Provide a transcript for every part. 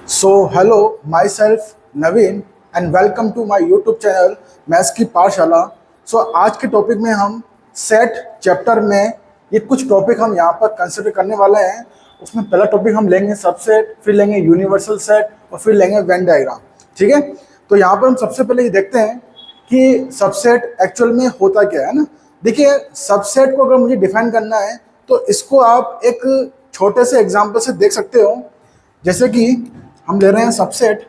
Hello, myself Naveen and welcome to my YouTube channel maths की पाठशाला। आज के टॉपिक में हम सेट चैप्टर में ये कुछ टॉपिक हम यहाँ पर कंसिडर करने वाले हैं। उसमें पहला टॉपिक हम लेंगे सबसेट, फिर लेंगे यूनिवर्सल सेट और फिर लेंगे वेन डायग्राम। ठीक है, तो यहाँ पर हम सबसे पहले ये देखते हैं कि सबसेट एक्चुअल में होता क्या है ना। देखिए, सबसेट को अगर मुझे डिफाइन करना है तो इसको आप एक छोटे से एग्जाम्पल से देख सकते हो। जैसे कि हम ले रहे हैं सबसेट,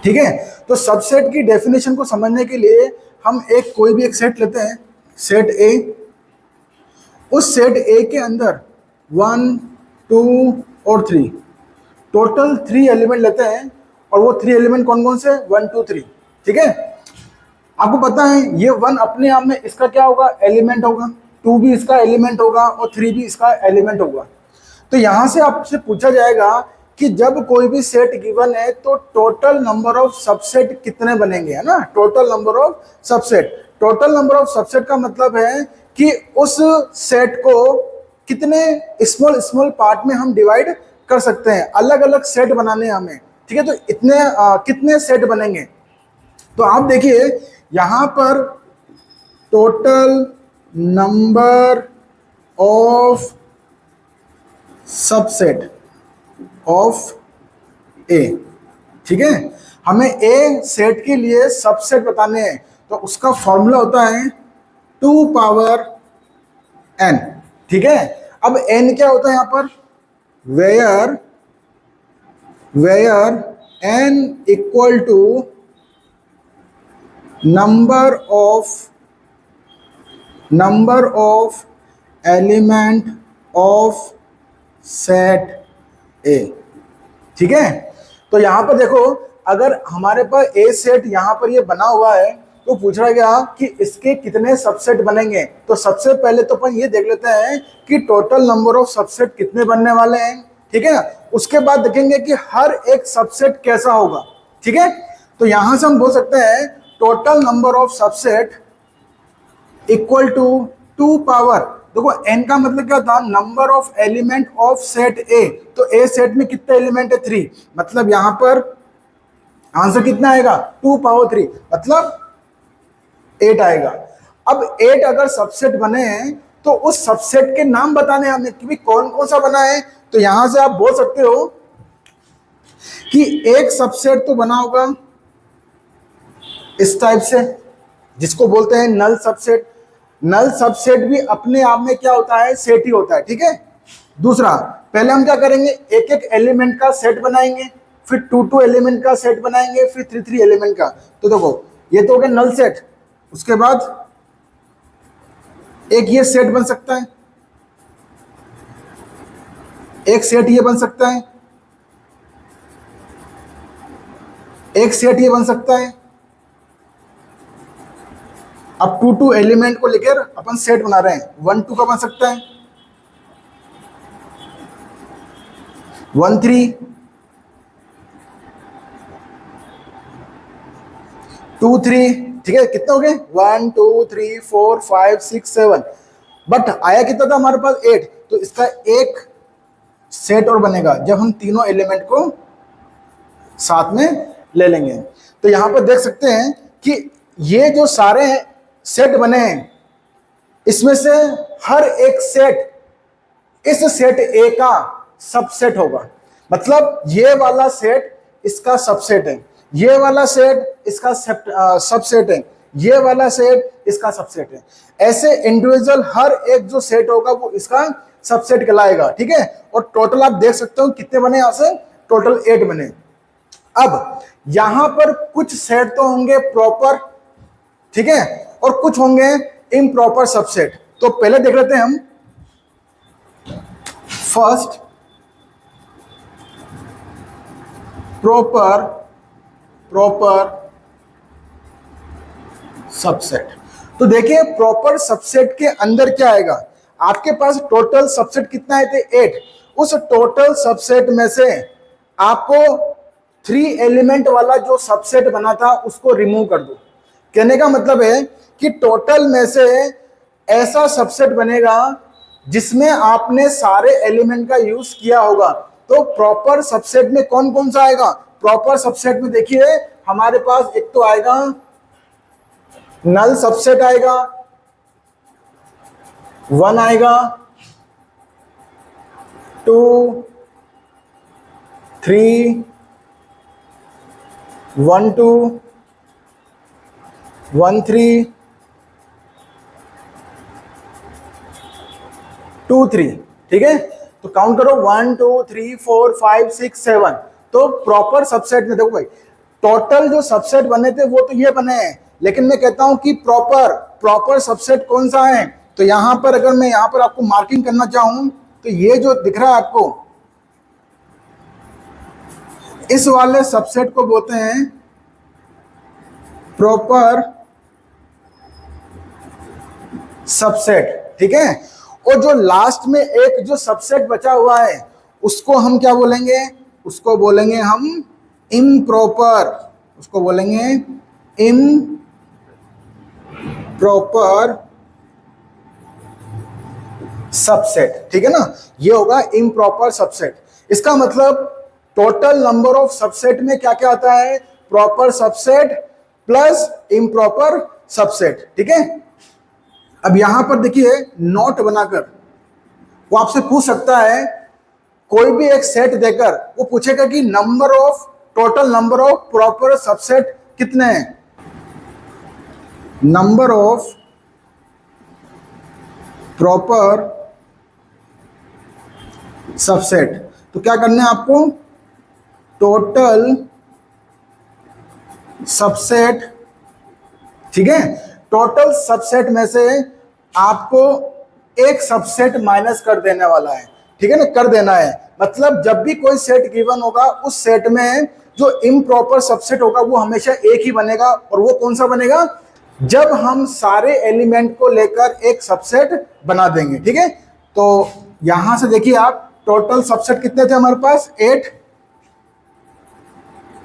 ठीक है। तो सबसेट की डेफिनेशन को समझने के लिए हम कोई भी एक सेट लेते हैं, सेट ए। उस सेट ए के अंदर 1, 2 और 3 टोटल 3 एलिमेंट लेते हैं। और वो 3 एलिमेंट कौन कौन से? 1, 2, 3। ठीक है, आपको पता है ये 1 अपने आप में इसका क्या होगा? एलिमेंट होगा। 2 भी इसका एलिमेंट होगा और 3 भी इसका एलिमेंट होगा। तो यहां से आपसे पूछा जाएगा कि जब कोई भी सेट गिवन है तो टोटल नंबर ऑफ सबसेट कितने बनेंगे, है ना। Total number of subset, total number of subset का मतलब है कि उस सेट को कितने स्मॉल स्मॉल पार्ट में हम डिवाइड कर सकते हैं। अलग अलग सेट बनाने हैं हमें, ठीक है। तो इतने कितने सेट बनेंगे? तो आप देखिए यहां पर total number of subset of A, ठीक है। हमें ए सेट के लिए सबसेट बताने हैं तो उसका फॉर्मूला होता है 2 पावर n, ठीक है। अब n क्या होता है यहां पर? Where n equal to number of element of set A, ठीक है। तो यहां पर देखो, अगर हमारे पास ए सेट यहां पर ये बना हुआ है तो पूछ रहा गया कि इसके कितने सबसेट बनेंगे। तो सबसे पहले तो अपन ये देख लेते हैं कि टोटल नंबर ऑफ सबसेट कितने बनने वाले हैं, ठीक है ना। उसके बाद देखेंगे कि हर एक सबसेट कैसा होगा, ठीक है। तो यहां से हम बोल सकते हैं total number of subset equal to 2 power, देखो n का मतलब क्या था? Number of element of set A. तो ए सेट में कितने एलिमेंट है? 3। मतलब यहां पर आंसर कितना आएगा? 2 पावर 3, मतलब 8 आएगा। अब 8 अगर सबसेट बने हैं तो उस सबसेट के नाम बताने हमें कि कौन कौन सा बना है। तो यहां से आप बोल सकते हो कि एक सबसेट तो बना होगा इस टाइप से, जिसको बोलते हैं नल सबसेट। नल सबसेट भी अपने आप में क्या होता है? सेट ही होता है, ठीक है। दूसरा, पहले हम क्या करेंगे? एक एक एलिमेंट का सेट बनाएंगे, फिर 2 एलिमेंट का सेट बनाएंगे, फिर 3 एलिमेंट का। तो देखो ये तो हो गया नल सेट। उसके बाद एक ये सेट बन सकता है, एक सेट ये बन सकता है, एक सेट ये बन सकता है। अब 2 एलिमेंट को लेकर अपन सेट बना रहे हैं। 1, 2 का बन सकता है, 1, 3, 2, 3, ठीक है। कितने हो गए? 1, 2, 3, 4, 5, 6, 7। बट आया कितना था हमारे पास? 8। तो इसका एक सेट और बनेगा जब हम तीनों एलिमेंट को साथ में ले लेंगे। तो यहां पर देख सकते हैं कि ये जो सारे सेट बने हैं इसमें से हर एक सेट इस सेट ए का सबसेट होगा। मतलब ये वाला सेट इसका सबसेट है, ये वाला सेट इसका सबसेट है, ये वाला सेट इसका सबसेट है। ऐसे इंडिविजुअल हर एक जो सेट होगा वो इसका सबसेट कहलाएगा, ठीक है। और टोटल आप देख सकते हो कितने बने, यहां से टोटल 8 बने। अब यहां पर कुछ सेट तो होंगे प्रॉपर, ठीक है, और कुछ होंगे इम्प्रॉपर सबसेट। तो पहले देख लेते हैं हम फर्स्ट प्रॉपर सबसेट। तो देखिए प्रॉपर सबसेट के अंदर क्या आएगा? आपके पास टोटल सबसेट कितना है? थे 8। उस टोटल सबसेट में से आपको 3 एलिमेंट वाला जो सबसेट बना था उसको रिमूव कर दो। कहने का मतलब है कि टोटल में से ऐसा सबसेट बनेगा जिसमें आपने सारे एलिमेंट का यूज किया होगा। तो प्रॉपर सबसेट में कौन कौन सा आएगा? प्रॉपर सबसेट में देखिए हमारे पास एक तो आएगा नल सबसेट आएगा, 1 आएगा, 2, 3, 1 2, 1 3, 2 3। ठीक है, तो काउंट करो 1 2 3 4 5 6 7। तो प्रॉपर सबसेट में देखो भाई, टोटल जो सबसेट बने थे वो तो ये बने हैं, लेकिन मैं कहता हूं कि प्रॉपर सबसेट कौन सा है। तो यहां पर अगर मैं यहां पर आपको मार्किंग करना चाहूं तो ये जो दिख रहा है आपको, इस वाले सबसेट को बोलते हैं प्रॉपर सबसेट। ठीक है, और जो लास्ट में एक जो सबसेट बचा हुआ है उसको हम क्या बोलेंगे? उसको बोलेंगे हम इम्प्रॉपर, उसको बोलेंगे इम्प्रॉपर सबसेट। ठीक है ना, ये होगा इम्प्रॉपर सबसेट। इसका मतलब टोटल नंबर ऑफ सबसेट में क्या क्या आता है? Proper subset plus improper subset. ठीक है, अब यहां पर देखिए नोट बनाकर वो आपसे पूछ सकता है, कोई भी एक सेट देकर वो पूछेगा कि total number of proper subset कितने हैं? Number of proper subset. तो क्या करना है आपको? Total subset. ठीक है, टोटल सबसेट में से आपको एक सबसेट माइनस कर देने वाला है। ठीक है ना, कर देना है। मतलब जब भी कोई सेट गिवन होगा उस सेट में जो इम्प्रॉपर सबसेट होगा वो हमेशा एक ही बनेगा। और वो कौन सा बनेगा? जब हम सारे एलिमेंट को लेकर एक सबसेट बना देंगे। ठीक है, तो यहां से देखिए आप, टोटल सबसेट कितने थे हमारे पास? 8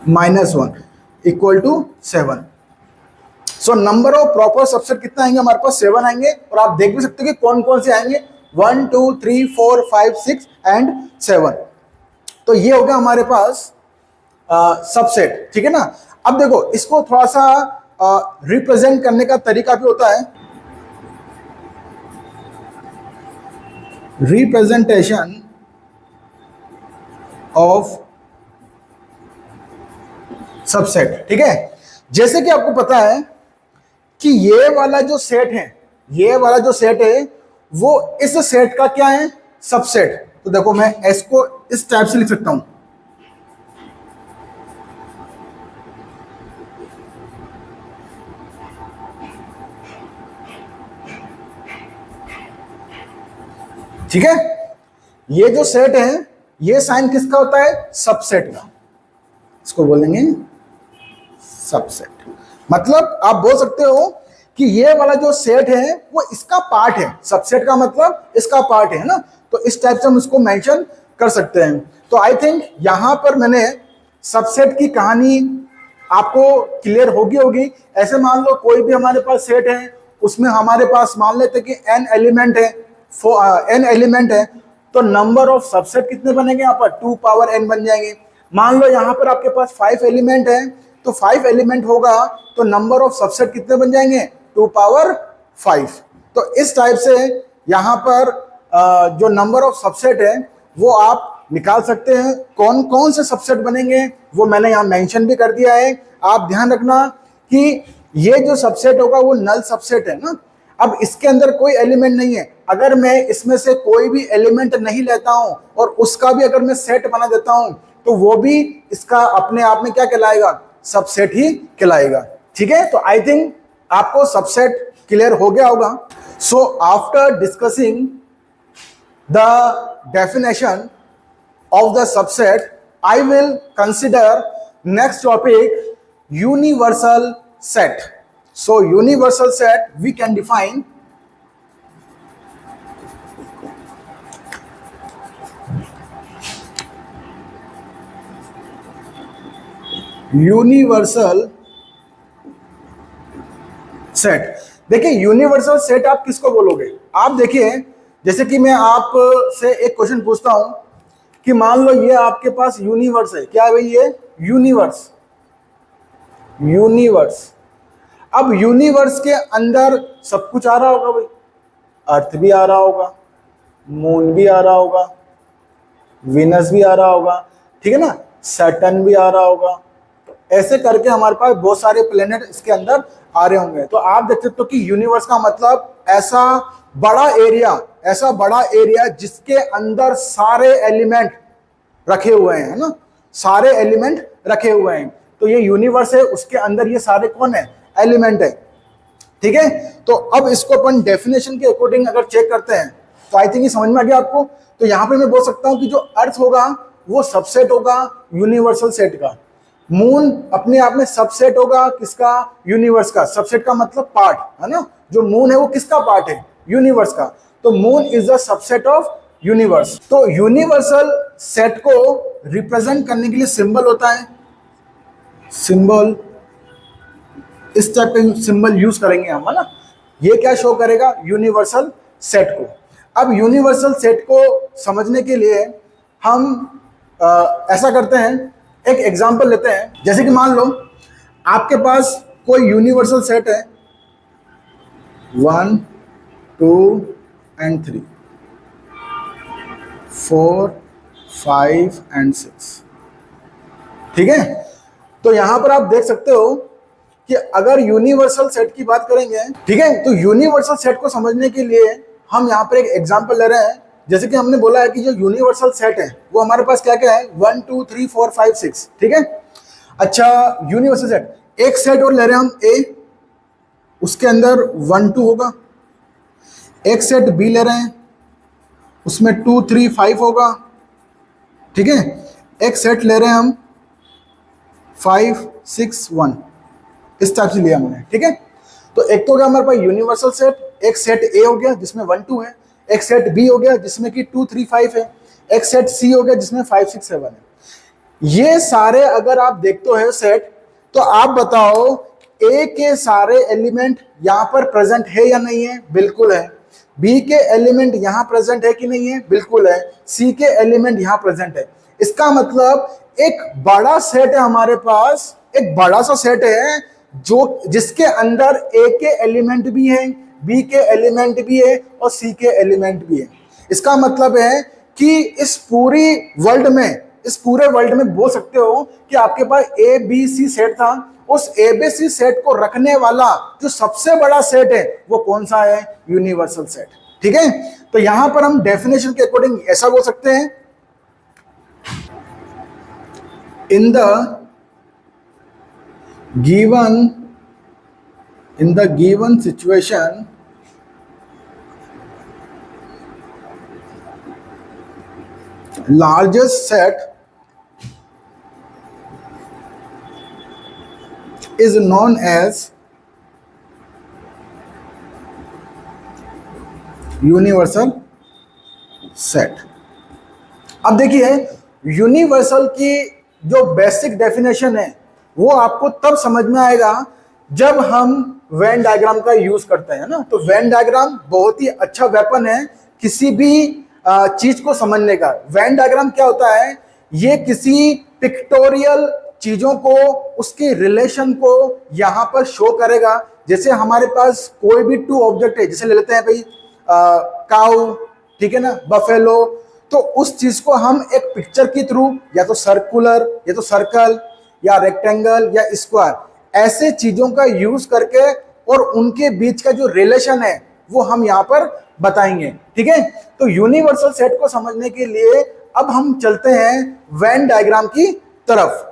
- 1 = 7। So number of proper subset कितना आएंगे हमारे पास? 7 आएंगे। और आप देख भी सकते हो कि कौन कौन से आएंगे, 1 2 3 4 5 6 एंड 7। तो ये हो गया हमारे पास सबसेट। ठीक है ना, अब देखो इसको थोड़ा सा रिप्रेजेंट करने का तरीका भी होता है। Representation of subset. ठीक है, जैसे कि आपको पता है कि ये वाला जो सेट है, ये वाला जो सेट है वो इस सेट का क्या है? सबसेट। तो देखो मैं एस को इस टाइप से लिख सकता हूं। ठीक है, ये जो सेट है ये साइन किसका होता है? सबसेट का। इसको बोलेंगे सबसेट। मतलब आप बोल सकते हो कि ये वाला जो सेट है वो इसका पार्ट है। सबसेट का मतलब इसका पार्ट है ना, तो इस टाइप से हम इसको मेंशन कर सकते हैं। तो आई थिंक यहां पर मैंने सबसेट की कहानी आपको क्लियर होगी। ऐसे मान लो कोई भी हमारे पास सेट है, उसमें हमारे पास मान लेते कि n एलिमेंट है, n एलिमेंट है, तो नंबर ऑफ सबसेट कितने बनेंगे? यहाँ पर 2 पावर n बन जाएंगे। मान लो यहाँ पर आपके पास 5 एलिमेंट है, तो 5 एलिमेंट होगा तो नंबर ऑफ सबसेट कितने बन जाएंगे? 2 पावर 5। तो इस टाइप से यहाँ पर जो नंबर ऑफ सबसेट है वो आप निकाल सकते हैं। कौन कौन से सबसेट बनेंगे वो मैंने यहाँ मेंशन भी कर दिया है। आप ध्यान रखना कि ये जो सबसेट होगा वो नल सबसेट है ना। अब इसके अंदर कोई एलिमेंट नहीं है। अगर मैं इसमें से कोई भी एलिमेंट नहीं लेता हूं और उसका भी अगर मैं सेट बना देता हूं तो वो भी इसका अपने आप में क्या कहलाएगा? सबसेट ही कहलाएगा। ठीक है, तो आई थिंक आपको सबसेट क्लियर हो गया होगा। So after discussing the definition of the subset, I will consider next topic, universal set. So universal set we can define universal set. देखिए यूनिवर्सल सेट आप किसको बोलोगे? आप देखिए जैसे कि मैं आप से एक क्वेश्चन पूछता हूं कि मान लो ये आपके पास यूनिवर्स है, क्या है भाई ये यूनिवर्स, यूनिवर्स। अब यूनिवर्स के अंदर सब कुछ आ रहा होगा भाई, अर्थ भी आ रहा होगा, मून भी आ रहा होगा, विनस भी आ रहा होगा, ठीक है ना, सैटर्न भी आ रहा होगा। ऐसे करके हमारे पास बहुत सारे प्लेनेट इसके अंदर आ रहे होंगे। तो आप देख सकते हो कि यूनिवर्स का मतलब ऐसा बड़ा एरिया, ऐसा बड़ा एरिया जिसके अंदर सारे एलिमेंट रखे हुए हैं, है ना, सारे एलिमेंट रखे हुए हैं। तो ये यूनिवर्स है, उसके अंदर ये सारे कौन है, एलिमेंट है, ठीक है। तो अब इसको अपन डेफिनेशन के अकॉर्डिंग अगर चेक करते हैं तो आई थिंक ये समझ में आ गया आपको। तो यहां पे मैं बोल सकता हूं कि जो अर्थ होगा वो सबसेट होगा यूनिवर्सल सेट का, मून अपने आप में सबसेट होगा किसका, यूनिवर्स का। सबसेट का मतलब पार्ट, है ना, जो मून है वो किसका पार्ट है, यूनिवर्स का। तो moon is the subset of universe. तो यूनिवर्सल सेट को रिप्रेजेंट करने के लिए सिंबल होता है, सिंबल इस टाइप का सिंबल यूज करेंगे हम, है ना। ये क्या शो करेगा, यूनिवर्सल सेट को। अब यूनिवर्सल सेट को समझने के लिए हम ऐसा करते हैं, एक एग्जांपल लेते हैं। जैसे कि मान लो आपके पास कोई यूनिवर्सल सेट है 1 2 एंड 3 4 5 एंड 6, ठीक है। तो यहां पर आप देख सकते हो कि अगर यूनिवर्सल सेट की बात करेंगे, ठीक है, तो यूनिवर्सल सेट को समझने के लिए हम यहाँ पर एक एग्जांपल ले रहे हैं। जैसे कि हमने बोला है कि जो यूनिवर्सल सेट है वो हमारे पास क्या क्या है, 1 2 3 4 5 6, ठीक है। अच्छा, यूनिवर्सल सेट एक सेट और ले रहे हैं हम ए, उसके अंदर 1 2 होगा। एक सेट बी ले रहे हैं, उसमें 2 3 5 होगा, ठीक है। एक सेट ले रहे हैं हम 5 6 1, इस टाइप से लिया हमने, ठीक है। तो एक तो हो गया हमारे पास यूनिवर्सल सेट, एक सेट ए हो गया जिसमें 1 2 है, एक सेट बी हो गया जिसमें कि 2 3 5 है, एक सेट सी हो गया जिसमें 5 6 7 है। ये सारे अगर आप देखते हो सेट, तो आप बताओ ए के सारे एलिमेंट यहां पर प्रेजेंट है या नहीं है, बिल्कुल है। बी के एलिमेंट यहां प्रेजेंट है कि नहीं है, बिल्कुल है। सी के एलिमेंट यहां प्रेजेंट है। इसका मतलब एक बड़ा सेट है हमारे पास, एक बड़ा सा सेट है जो जिसके अंदर ए के एलिमेंट भी हैं, बी के एलिमेंट भी है और सी के एलिमेंट भी है। इसका मतलब है कि इस पूरी वर्ल्ड में, इस पूरे वर्ल्ड में बोल सकते हो कि आपके पास ए बी सी सेट था, उस ए बी सी सेट को रखने वाला जो सबसे बड़ा सेट है वो कौन सा है, यूनिवर्सल सेट, ठीक है। तो यहां पर हम डेफिनेशन के अकॉर्डिंग ऐसा बोल सकते हैं, in the given situation largest set is known as universal set. अब देखिए यूनिवर्सल की जो बेसिक डेफिनेशन है वो आपको तब समझ में आएगा जब हम वेन डायग्राम का यूज करते हैं ना। तो वेन डायग्राम बहुत ही अच्छा वेपन है किसी भी चीज को समझने का। वेन डायग्राम क्या होता है, ये किसी पिक्टोरियल चीजों को, उसके रिलेशन को यहां पर शो करेगा। जैसे हमारे पास कोई भी टू ऑब्जेक्ट है, जैसे ले लेते हैं भाई काऊ, ठीक है ना, बफेलो, तो उस चीज को हम एक पिक्चर के थ्रू, या तो सर्कुलर, या तो सर्कल, या रेक्टेंगल, या स्क्वायर, ऐसे चीजों का यूज करके और उनके बीच का जो रिलेशन है वो हम यहां पर बताएंगे, ठीक है। तो यूनिवर्सल सेट को समझने के लिए अब हम चलते हैं वेन डायग्राम की तरफ।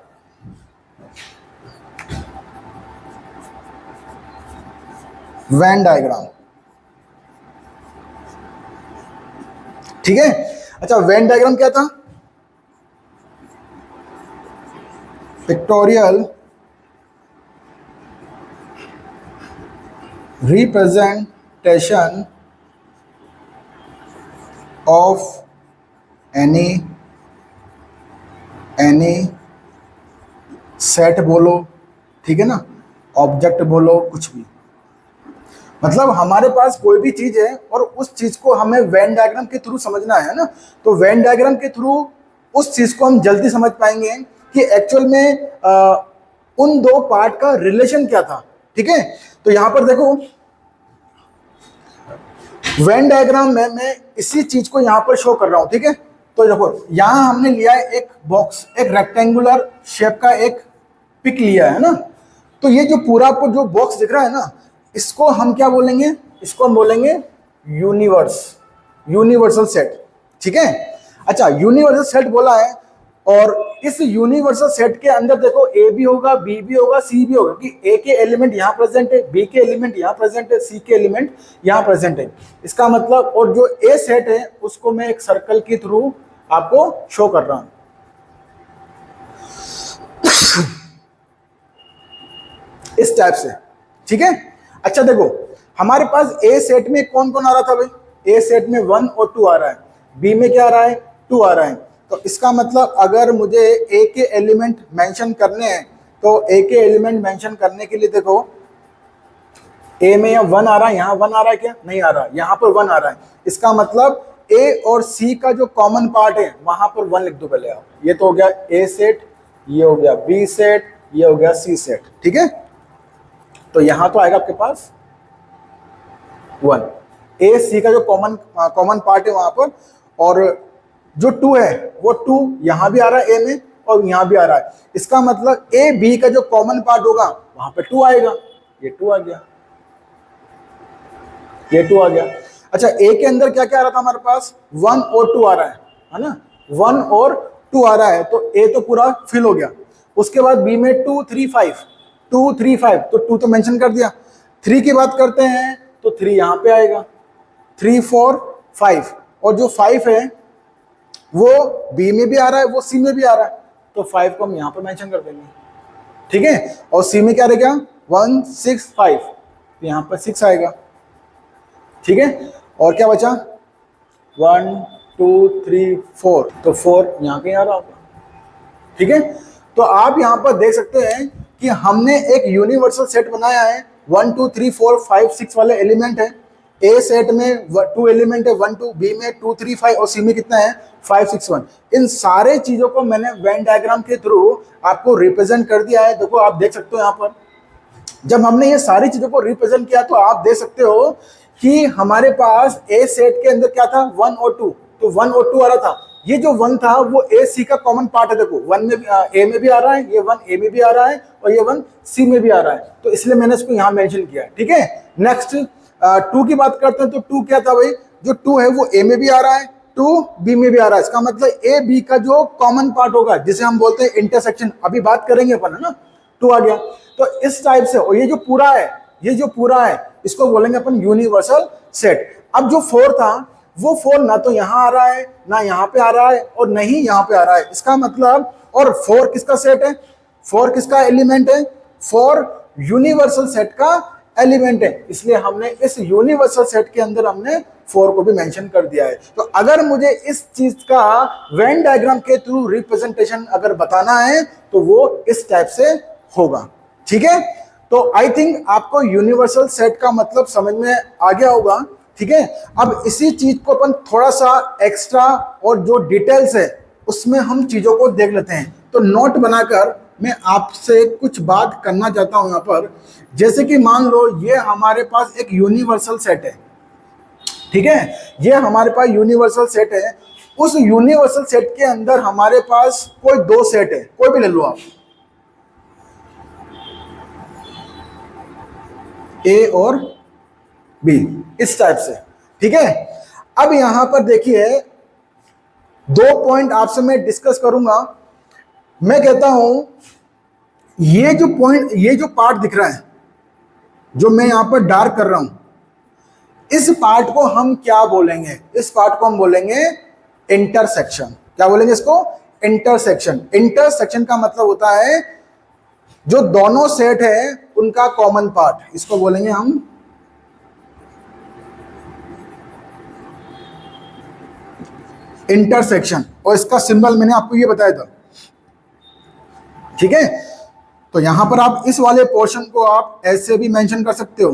वेन डायग्राम, ठीक है। अच्छा, वेन डायग्राम क्या था, pictorial representation of any set बोलो, ठीक है ना, ऑब्जेक्ट बोलो, कुछ भी, मतलब हमारे पास कोई भी चीज है और उस चीज को हमें वेन डायग्राम के थ्रू समझना है ना, तो वेन डायग्राम के थ्रू उस चीज को हम जल्दी समझ पाएंगे कि एक्चुअल में उन दो पार्ट का रिलेशन क्या था। ठीक है, तो यहां पर देखो वेन डायग्राम में मैं इसी चीज को यहां पर शो कर रहा हूं। ठीक है, तो देखो यहां हमने लिया है एक बॉक्स, एक रेक्टेंगुलर शेप का एक पिक लिया है ना, तो ये जो पूरा आपको जो बॉक्स दिख रहा है ना, इसको हम क्या बोलेंगे, इसको हम बोलेंगे यूनिवर्सल सेट। ठीक है, अच्छा यूनिवर्सल सेट बोला है, और इस यूनिवर्सल सेट के अंदर देखो ए भी होगा, बी भी होगा, सी भी होगा, कि ए के एलिमेंट यहां प्रेजेंट है, बी के एलिमेंट यहां प्रेजेंट है, सी के एलिमेंट यहां प्रेजेंट है। इसका मतलब, और जो ए सेट है उसको मैं एक सर्कल के थ्रू आपको शो कर रहा हूं। इस टाइप से। ठीक है, अच्छा देखो हमारे पास ए सेट में कौन कौन आ रहा था भाई, ए सेट में 1 और 2 आ रहा है, बी में क्या आ रहा है, 2 आ रहा है। तो इसका मतलब अगर मुझे ए के एलिमेंट मेंशन करने हैं, तो ए के एलिमेंट मेंशन करने के लिए देखो ए में 1 आ रहा है, यहाँ 1 आ रहा है क्या, नहीं आ रहा, यहाँ पर 1 आ रहा है। इसका मतलब ए और सी का जो कॉमन पार्ट है वहां पर 1 लिख दो पहले आप। ये तो हो गया ए सेट, ये हो गया बी सेट, ये हो गया सी सेट। ठीक है, तो यहां तो आएगा आपके पास 1, ए सी का जो कॉमन पार्ट है वहां पर, और जो 2 है वो 2 यहां भी आ रहा है ए में और यहां भी आ रहा है। इसका मतलब ए बी का जो कॉमन पार्ट होगा वहां पे 2 आएगा, ये 2 आ गया, ये 2 आ गया। अच्छा ए के अंदर क्या क्या आ रहा था हमारे पास, 1 और 2 आ रहा है ना, 1 और 2 आ रहा है, तो ए तो पूरा फिल हो गया। उसके बाद बी में 2 3 5, 2 3 5, तो 2 तो मेंशन कर दिया। 3 की बात करते हैं तो 3 यहां पे आएगा, 3 4 5, और जो 5 है वो बी में भी आ रहा है, वो सी में भी आ रहा है, तो 5 को हम यहां पर मेंशन कर देंगे। ठीक है, और सी में क्या रहेगा, 1 6 5, तो यहां पर 6 आएगा। ठीक है, और क्या बचा, 1 2 3 4, तो 4 यहां कहीं आ रहा होगा। ठीक है, तो आप यहां पर देख सकते हैं कि हमने एक यूनिवर्सल सेट बनाया है, 1 2 3 4 5 6 वाले एलिमेंट है। ए सेट में 2 एलिमेंट है, 1 2, बी में 2 3 5, और सी में कितना है 5 6 1। इन सारे चीजों को मैंने वेन डायग्राम के थ्रू आपको रिप्रेजेंट कर दिया है। देखो आप देख सकते हो यहाँ पर जब हमने ये सारी चीजों को रिप्रेजेंट किया, तो आप देख सकते हो कि हमारे पास ए सेट के अंदर क्या था, 1 और 2, तो 1 और 2 आ रहा था। ये जो 1 था वो ए सी का कॉमन पार्ट है। देखो 1 में ए में भी आ रहा है, ये 1 ए में भी आ रहा है, और ये 1 सी में भी आ रहा है, तो इसलिए मैंने इसको यहां मेंशन किया। ठीक है, नेक्स्ट 2 की बात करते हैं, तो 2 क्या था भाई, जो 2 है वो ए में भी आ रहा है, 2 बी में भी आ रहा है। इसका मतलब ए बी का जो कॉमन पार्ट होगा, जिसे हम बोलते हैं इंटरसेक्शन, अभी बात करेंगे अपन, है ना, 2 आ गया। तो इस टाइप से, और ये जो पूरा है, ये जो पूरा है, इसको बोलेंगे अपन यूनिवर्सल सेट। अब जो 4 था, वो 4 ना तो यहां आ रहा है, ना यहां पे आ रहा है, और नहीं यहां पे आ रहा है। इसका मतलब, और 4 किसका सेट है, 4 किसका एलिमेंट है, 4 यूनिवर्सल सेट का एलिमेंट है, इसलिए हमने इस यूनिवर्सल सेट के अंदर हमने 4 को भी मेंशन कर दिया है। तो अगर मुझे इस चीज का वेन डायग्राम के थ्रू रिप्रेजेंटेशन अगर बताना है, तो वो इस टाइप से होगा। ठीक है, तो आई थिंक आपको यूनिवर्सल सेट का मतलब समझ में आ गया होगा। ठीक है, अब इसी चीज को अपन थोड़ा सा एक्स्ट्रा और जो डिटेल्स है उसमें हम चीजों को देख लेते हैं। तो नोट बनाकर मैं आपसे कुछ बात करना चाहता हूं यहाँ पर। जैसे कि मान लो ये हमारे पास एक यूनिवर्सल सेट है। ठीक है, ये हमारे पास यूनिवर्सल सेट है। उस यूनिवर्सल सेट के अंदर हमारे पास कोई 2 सेट है, कोई भी ले लो आप, ए और बी, इस टाइप से। ठीक है, अब यहां पर देखिए 2 पॉइंट आपसे मैं डिस्कस करूंगा। मैं कहता हूं ये जो पॉइंट, ये जो पार्ट दिख रहा है, जो मैं यहां पर डार्क कर रहा हूं, इस पार्ट को हम क्या बोलेंगे, इस पार्ट को हम बोलेंगे इंटरसेक्शन। क्या बोलेंगे इसको, इंटरसेक्शन। इंटरसेक्शन का मतलब होता है जो दोनों सेट है उनका कॉमन पार्ट, इसको बोलेंगे हम इंटरसेक्शन। और इसका सिंबल मैंने आपको ये बताया था। ठीक है, तो यहां पर आप इस वाले पोर्शन को आप ऐसे भी मेंशन कर सकते हो,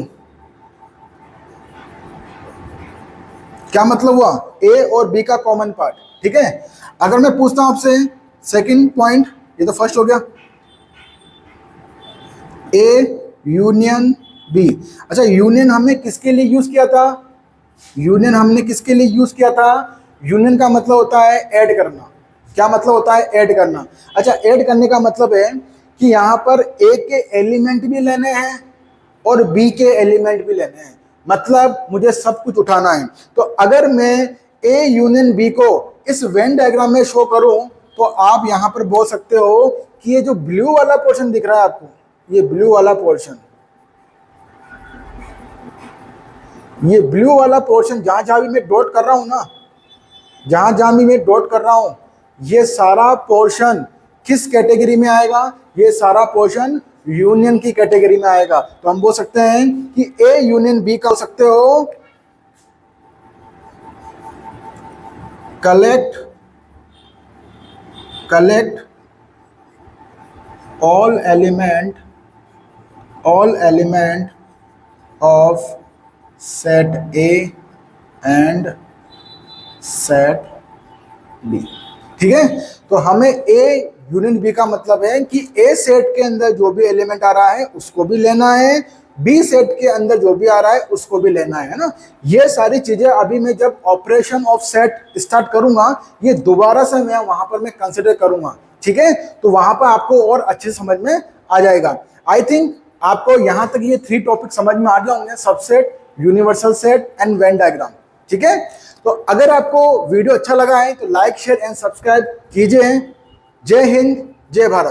क्या मतलब हुआ, ए और बी का कॉमन पार्ट। ठीक है, अगर मैं पूछता हूं आपसे सेकंड पॉइंट, ये तो फर्स्ट हो गया, ए यूनियन बी। अच्छा, यूनियन हमने किसके लिए यूज किया था, यूनियन हमने किसके लिए यूज किया था, यूनियन का मतलब होता है ऐड करना। क्या मतलब होता है, ऐड करना। अच्छा, ऐड करने का मतलब है कि यहाँ पर ए के एलिमेंट भी लेने हैं और बी के एलिमेंट भी लेने हैं, मतलब मुझे सब कुछ उठाना है। तो अगर मैं ए यूनियन बी को इस वेन डायग्राम में शो करूं, तो आप यहां पर बोल सकते हो कि ये जो ब्लू वाला पोर्शन दिख रहा है आपको, ये ब्लू वाला पोर्शन, ये ब्लू वाला पोर्शन जहां जहां भी मैं डॉट कर रहा हूं ना, जहां जहां भी मैं डॉट कर रहा हूं, ये सारा पोर्शन किस कैटेगरी में आएगा, ये सारा पोर्शन यूनियन की कैटेगरी में आएगा। तो हम बोल सकते हैं कि ए यूनियन बी का हो सकते हो collect all element of set A and set B। ठीक है, तो हमें ए यूनियन बी का मतलब है कि ए सेट के अंदर जो भी एलिमेंट आ रहा है उसको भी लेना है, बी सेट के अंदर जो भी आ रहा है उसको भी लेना है ना। ये सारी चीजें अभी मैं जब ऑपरेशन ऑफ सेट स्टार्ट करूंगा, ये दोबारा से मैं वहां पर मैं कंसिडर करूंगा। ठीक है, तो वहां पर आपको और अच्छे समझ में आ जाएगा। आई थिंक आपको यहां तक ये 3 टॉपिक समझ में आ गए होंगे, subset, universal set and Venn diagram. ठीक है, तो अगर आपको वीडियो अच्छा लगा है तो लाइक शेयर एंड सब्सक्राइब कीजिए। जय हिंद, जय भारत।